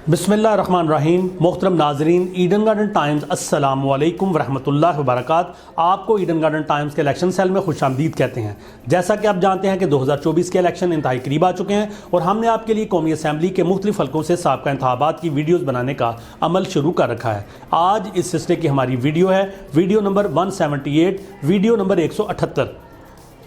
बिस्मिल्लाहिर्रहमानिर्रहीम। मोहतरम नाजरीन, ईडन गार्डन टाइम्स अस्सलामु अलैकुम वरहमतुल्लाहि वबरकातुहू। आपको ईडन गार्डन टाइम्स के इलेक्शन सेल में खुशामदीद कहते हैं। जैसा कि आप जानते हैं कि 2024 के इलेक्शन इंतहाई करीब आ चुके हैं और हमने आपके लिए कौमी असम्बली के मुख्तलिफ हल्कों से साबका इंतखाबात की वीडियोज़ बनाने का अमल शुरू कर रखा है। आज इस सिलसिले की हमारी वीडियो है वीडियो नंबर 178, वीडियो नंबर 178।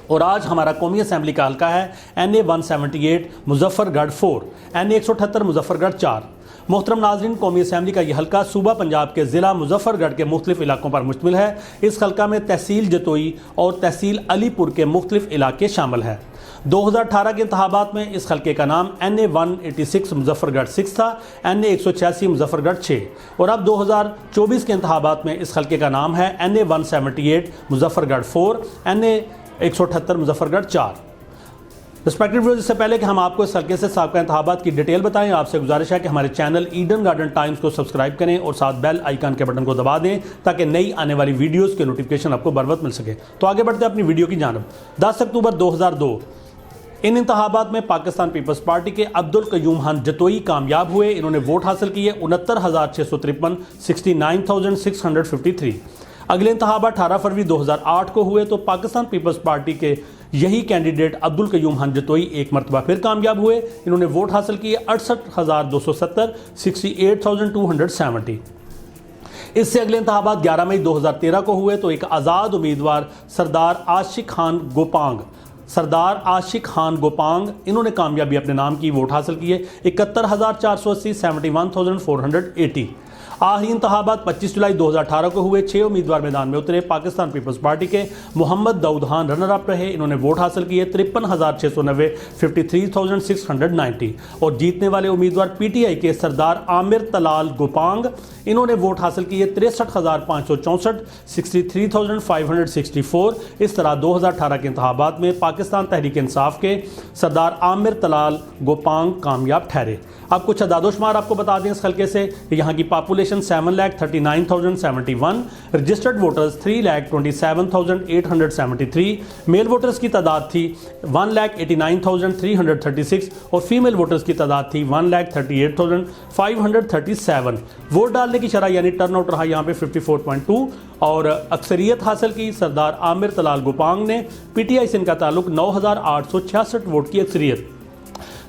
और आज हमारा कौमी असम्बली का हल्का है NA 178 मुजफ्फरगढ़ 4, NA 178 मुजफ्फरगढ़ 4। मोहतरम नाज़रीन, कौमी असम्बली का यह हल्का सूबा पंजाब के ज़िला मुजफ्फरगढ़ के मुख्तलिफ इलाकों पर मुश्तमिल है। इस हल्का में तहसील जतोई और तहसील अलीपुर के मुख्तलिफ इलाके शामिल हैं। 2018 के इंतखाबात में इस हल्के का नाम NA 186 मुजफ्फरगढ़ 6 था, NA 186 मुजफ्फरगढ़ 6। और अब 2024 के इंतखाबात में इस हल्के का नाम है NA 178 Muzaffargarh 4, NA 178 Muzaffargarh 4। Respected viewers, इससे पहले कि हम आपको इस हल्के से साबका इंतखाबात की डिटेल बताएं, आपसे गुजारिश है कि हमारे चैनल ईडन गार्डन टाइम्स को सब्सक्राइब करें और साथ बेल आइकन के बटन को दबा दें ताकि नई आने वाली वीडियोस के नोटिफिकेशन आपको बर वक्त मिल सके। तो आगे बढ़ते हैं अपनी वीडियो की जानब। 10 अक्टूबर 2002 इन इंतखाबात में पाकिस्तान पीपल्स पार्टी के अब्दुल कयूम खान जतोई कामयाब हुए। इन्होंने वोट हासिल किए 69,653, 69,653। अगले इंतखाबात 18 फरवरी 2008 को हुए तो पाकिस्तान पीपल्स पार्टी के यही कैंडिडेट अब्दुल कयूम खान जतोई एक मरतबा फिर कामयाब हुए। इन्होंने वोट हासिल किए 68,270, 68,270। इससे अगले इंतखाबात 11 मई 2013 को हुए तो एक आज़ाद उम्मीदवार सरदार आशिक खान गोपांग इन्होंने कामयाबी अपने नाम की वोट हासिल किए 71,480, 71,480। आखिरी इंतखाबात 25 जुलाई 2018 को हुए। 6 उम्मीदवार मैदान में उतरे। पाकिस्तान पीपल्स पार्टी के मोहम्मद दाऊद खान रनर अप रहे। इन्होंने वोट हासिल किए 53,690, 53,690। और जीतने वाले उम्मीदवार PTI के सरदार आमिर तलाल गोपांग, इन्होंने वोट हासिल किए 63,564, 63,564। इस तरह 2018 के इंतखाबात में पाकिस्तान तहरीक इंसाफ के सरदार आमिर तलाल गोपांग कामयाब ठहरे। अब कुछ अदादोशुमार आपको बता दें इस हल्के से। यहाँ की population 7,39,071, registered voters 3,27,873, male voters की तादाद थी 1,89,336 और फीमेल वोटर्स की तादाद थी 1,38,537। वोट डालने की शरह यानी टर्न आउट रहा यहाँ पे 54.2 और अक्सरियत हासिल की सरदार आमिर तलाल गोपांग ने। PTI से इनका ताल्लुक 9,866 वोट की अक्सरियत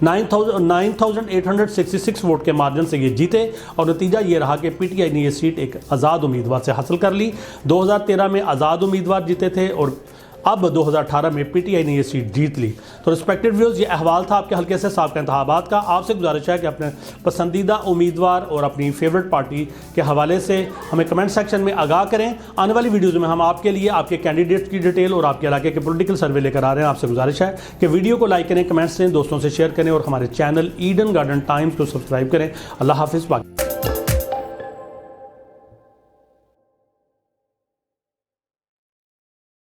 9,866 वोट के मार्जिन से ये जीते और नतीजा ये रहा कि PTI ने ये सीट एक आज़ाद उम्मीदवार से हासिल कर ली। 2013 में आज़ाद उम्मीदवार जीते थे और अब 2018 में PTI ने ये सीट जीत ली। तो रिस्पेक्टेड व्यूअर्स, ये अहवाल था आपके हल्के से साबका इंतखाबात का। आपसे गुजारिश है कि अपने पसंदीदा उम्मीदवार और अपनी फेवरेट पार्टी के हवाले से हमें कमेंट सेक्शन में आगाह करें। आने वाली वीडियोज़ में हम आपके लिए आपके कैंडिडेट्स की डिटेल और आपके इलाके के पॉलिटिकल सर्वे लेकर आ रहे हैं। आपसे गुजारिश है कि वीडियो को लाइक करें, कमेंट्स दें, दोस्तों से शेयर करें और हमारे चैनल ईडन गार्डन टाइम्स को सब्सक्राइब करें। अल्लाह हाफिज़।